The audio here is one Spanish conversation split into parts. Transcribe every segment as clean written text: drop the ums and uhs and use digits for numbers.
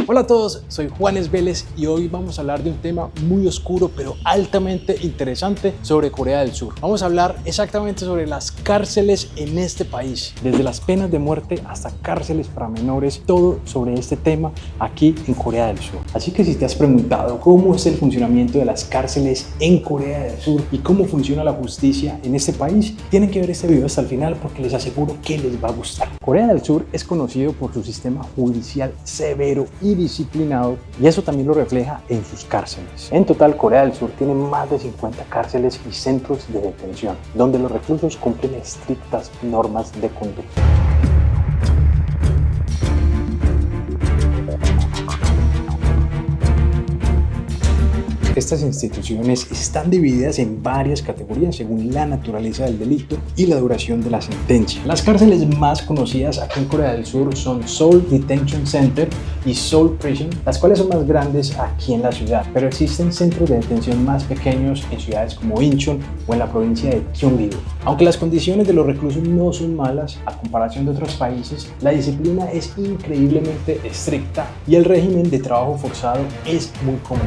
Hola a todos, soy Juanes Vélez y hoy vamos a hablar de un tema muy oscuro pero altamente interesante sobre Corea del Sur. Vamos a hablar exactamente sobre las cárceles en este país, desde las penas de muerte hasta cárceles para menores, todo sobre este tema aquí en Corea del Sur. Así que si te has preguntado cómo es el funcionamiento de las cárceles en Corea del Sur y cómo funciona la justicia en este país, tienen que ver este video hasta el final porque les aseguro que les va a gustar. Corea del Sur es conocido por su sistema judicial severo y disciplinado, y eso también lo refleja en sus cárceles. En total, Corea del Sur tiene más de 50 cárceles y centros de detención, donde los reclusos cumplen estrictas normas de conducta. Estas instituciones están divididas en varias categorías según la naturaleza del delito y la duración de la sentencia. Las cárceles más conocidas aquí en Corea del Sur son Seoul Detention Center y Seoul Prison, las cuales son más grandes aquí en la ciudad, pero existen centros de detención más pequeños en ciudades como Incheon o en la provincia de Gyeonggi-do. Aunque las condiciones de los reclusos no son malas a comparación de otros países, la disciplina es increíblemente estricta y el régimen de trabajo forzado es muy común.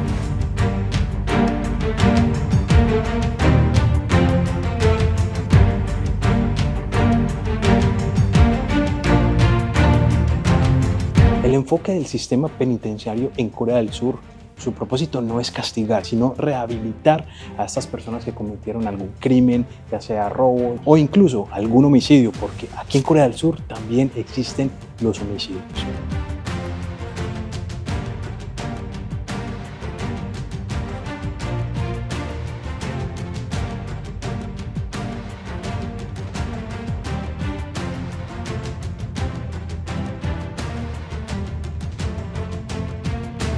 El enfoque del sistema penitenciario en Corea del Sur, su propósito no es castigar, sino rehabilitar a estas personas que cometieron algún crimen, ya sea robo o incluso algún homicidio, porque aquí en Corea del Sur también existen los homicidios.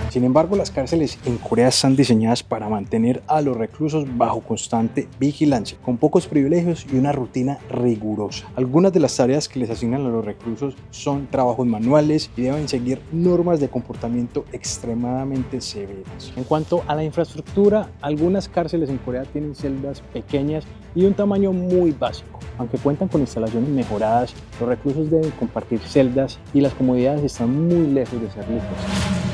Sin embargo, las cárceles en Corea están diseñadas para mantener a los reclusos bajo constante vigilancia, con pocos privilegios y una rutina rigurosa. Algunas de las tareas que les asignan a los reclusos son trabajos manuales y deben seguir normas de comportamiento extremadamente severas. En cuanto a la infraestructura, algunas cárceles en Corea tienen celdas pequeñas y de un tamaño muy básico. Aunque cuentan con instalaciones mejoradas, los reclusos deben compartir celdas y las comodidades están muy lejos de ser limpias.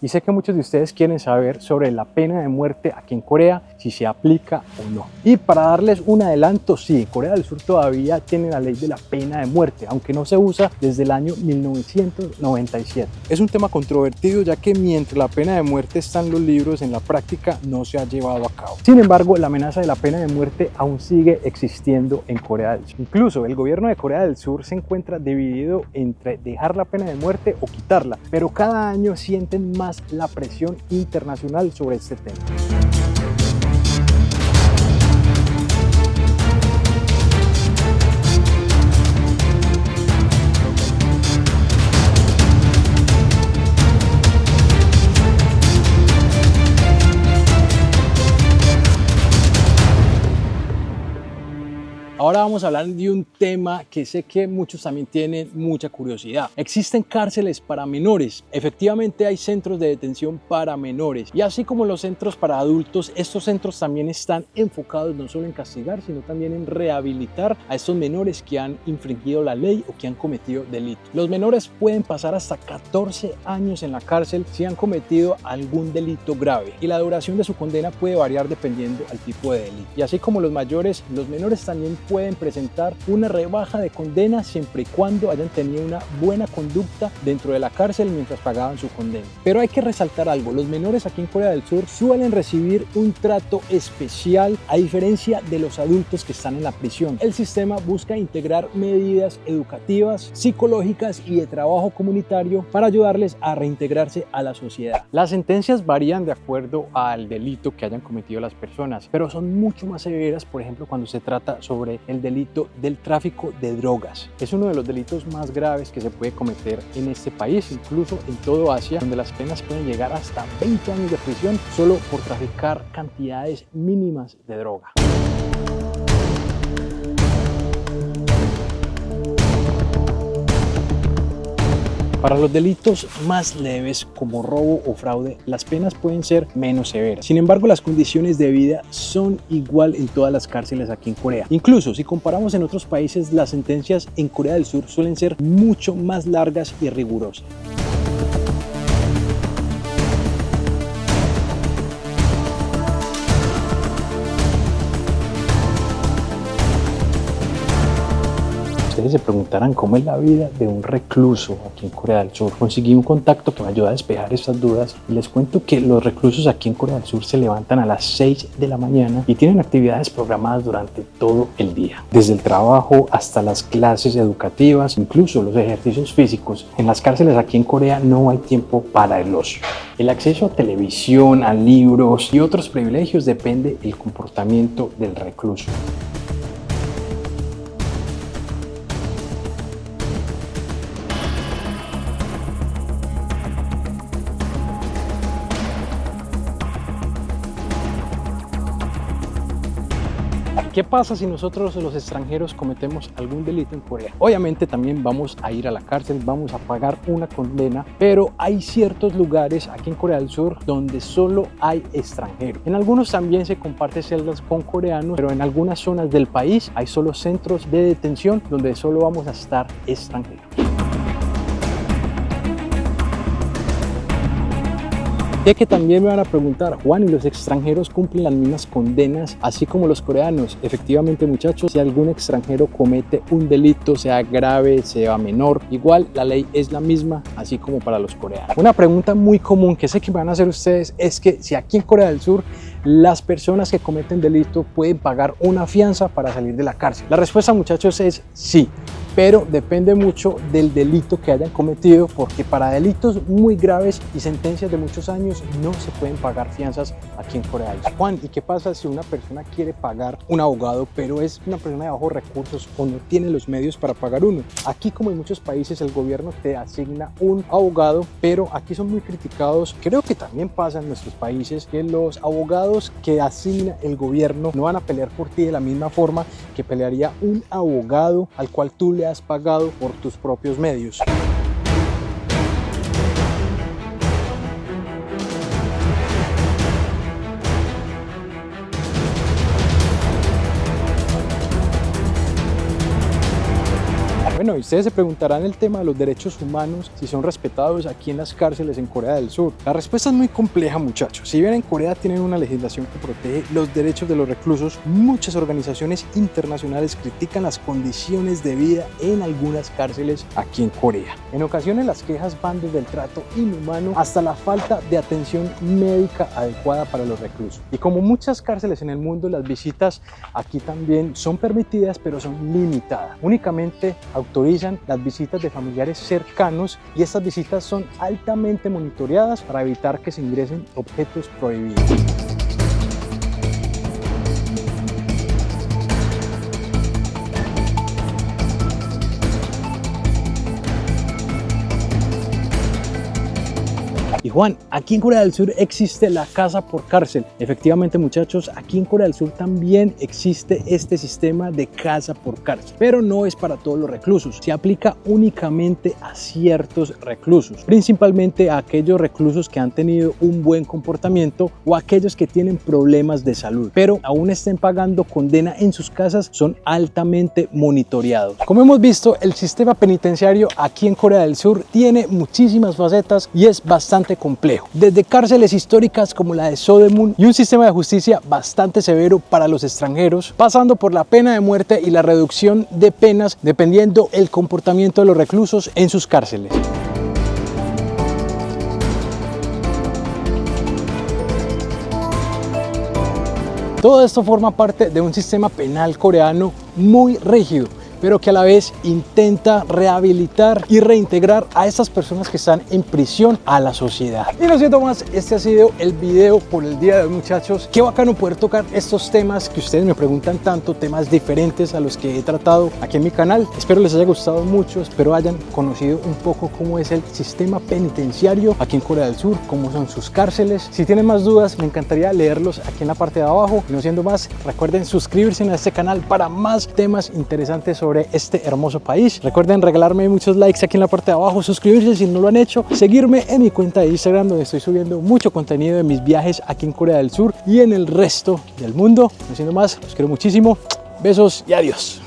Y sé que muchos de ustedes quieren saber sobre la pena de muerte aquí en Corea, si se aplica o no. Y para darles un adelanto, sí, Corea del Sur todavía tiene la ley de la pena de muerte, aunque no se usa desde el año 1997. Es un tema controvertido, ya que mientras la pena de muerte está en los libros, en la práctica no se ha llevado a cabo. Sin embargo, la amenaza de la pena de muerte aún sigue existiendo en Corea del Sur. Incluso el gobierno de Corea del Sur se encuentra dividido entre dejar la pena de muerte o quitarla, pero cada año sienten más la presión internacional sobre este tema. Ahora vamos a hablar de un tema que sé que muchos también tienen mucha curiosidad. Existen cárceles para menores. Efectivamente hay centros de detención para menores. Y así como los centros para adultos, estos centros también están enfocados no solo en castigar, sino también en rehabilitar a estos menores que han infringido la ley o que han cometido delitos. Los menores pueden pasar hasta 14 años en la cárcel si han cometido algún delito grave. Y la duración de su condena puede variar dependiendo al tipo de delito. Y así como los mayores, los menores también pueden presentar una rebaja de condena siempre y cuando hayan tenido una buena conducta dentro de la cárcel mientras pagaban su condena. Pero hay que resaltar algo, los menores aquí en Corea del Sur suelen recibir un trato especial a diferencia de los adultos que están en la prisión. El sistema busca integrar medidas educativas, psicológicas y de trabajo comunitario para ayudarles a reintegrarse a la sociedad. Las sentencias varían de acuerdo al delito que hayan cometido las personas, pero son mucho más severas, por ejemplo, cuando se trata sobre el delito del tráfico de drogas. Es uno de los delitos más graves que se puede cometer en este país, incluso en todo Asia, donde las penas pueden llegar hasta 20 años de prisión solo por traficar cantidades mínimas de droga. Para los delitos más leves como robo o fraude, las penas pueden ser menos severas. Sin embargo, las condiciones de vida son igual en todas las cárceles aquí en Corea. Incluso si comparamos en otros países, las sentencias en Corea del Sur suelen ser mucho más largas y rigurosas. Ustedes se preguntarán cómo es la vida de un recluso aquí en Corea del Sur. Conseguí un contacto que me ayuda a despejar estas dudas y les cuento que los reclusos aquí en Corea del Sur se levantan a las 6 de la mañana y tienen actividades programadas durante todo el día. Desde el trabajo hasta las clases educativas, incluso los ejercicios físicos. En las cárceles aquí en Corea no hay tiempo para el ocio. El acceso a televisión, a libros y otros privilegios depende del comportamiento del recluso. ¿Qué pasa si nosotros los extranjeros cometemos algún delito en Corea? Obviamente también vamos a ir a la cárcel, vamos a pagar una condena, pero hay ciertos lugares aquí en Corea del Sur donde solo hay extranjeros. En algunos también se comparte celdas con coreanos, pero en algunas zonas del país hay solo centros de detención donde solo vamos a estar extranjeros. Ya que también me van a preguntar, Juan, ¿y los extranjeros cumplen las mismas condenas así como los coreanos? Efectivamente, muchachos, si algún extranjero comete un delito, sea grave, sea menor, igual la ley es la misma, así como para los coreanos. Una pregunta muy común que sé que van a hacer ustedes es que si aquí en Corea del Sur las personas que cometen delito pueden pagar una fianza para salir de la cárcel. La respuesta, muchachos, es sí. Pero depende mucho del delito que hayan cometido, porque para delitos muy graves y sentencias de muchos años no se pueden pagar fianzas aquí en Corea del Sur. Juan, ¿y qué pasa si una persona quiere pagar un abogado, pero es una persona de bajos recursos o no tiene los medios para pagar uno? Aquí, como en muchos países, el gobierno te asigna un abogado, pero aquí son muy criticados. Creo que también pasa en nuestros países que los abogados que asigna el gobierno no van a pelear por ti de la misma forma que pelearía un abogado al cual tú le has pagado por tus propios medios. Bueno, y ustedes se preguntarán el tema de los derechos humanos, si son respetados aquí en las cárceles en Corea del Sur. La respuesta es muy compleja, muchachos. Si bien en Corea tienen una legislación que protege los derechos de los reclusos, muchas organizaciones internacionales critican las condiciones de vida en algunas cárceles aquí en Corea. En ocasiones las quejas van desde el trato inhumano hasta la falta de atención médica adecuada para los reclusos. Y como muchas cárceles en el mundo, las visitas aquí también son permitidas, pero son limitadas. Únicamente autorizan las visitas de familiares cercanos y estas visitas son altamente monitoreadas para evitar que se ingresen objetos prohibidos. Y Juan, aquí en Corea del Sur existe la casa por cárcel. Efectivamente, muchachos, aquí en Corea del Sur también existe este sistema de casa por cárcel, pero no es para todos los reclusos. Se aplica únicamente a ciertos reclusos, principalmente a aquellos reclusos que han tenido un buen comportamiento o aquellos que tienen problemas de salud, pero aún estén pagando condena en sus casas, son altamente monitoreados. Como hemos visto, el sistema penitenciario aquí en Corea del Sur tiene muchísimas facetas y es bastante complejo, desde cárceles históricas como la de Sodaemun y un sistema de justicia bastante severo para los extranjeros, pasando por la pena de muerte y la reducción de penas dependiendo el comportamiento de los reclusos en sus cárceles. Todo esto forma parte de un sistema penal coreano muy rígido, pero que a la vez intenta rehabilitar y reintegrar a estas personas que están en prisión a la sociedad. Y no siento más, este ha sido el video por el día de hoy, muchachos. Qué bacano poder tocar estos temas que ustedes me preguntan tanto, temas diferentes a los que he tratado aquí en mi canal. Espero les haya gustado mucho, espero hayan conocido un poco cómo es el sistema penitenciario aquí en Corea del Sur, cómo son sus cárceles. Si tienen más dudas, me encantaría leerlos aquí en la parte de abajo. Y no siendo más, recuerden suscribirse a este canal para más temas interesantes sobre sobre este hermoso país. Recuerden regalarme muchos likes aquí en la parte de abajo, suscribirse si no lo han hecho, seguirme en mi cuenta de Instagram donde estoy subiendo mucho contenido de mis viajes aquí en Corea del Sur y en el resto del mundo. No siendo más, los quiero muchísimo. Besos y adiós.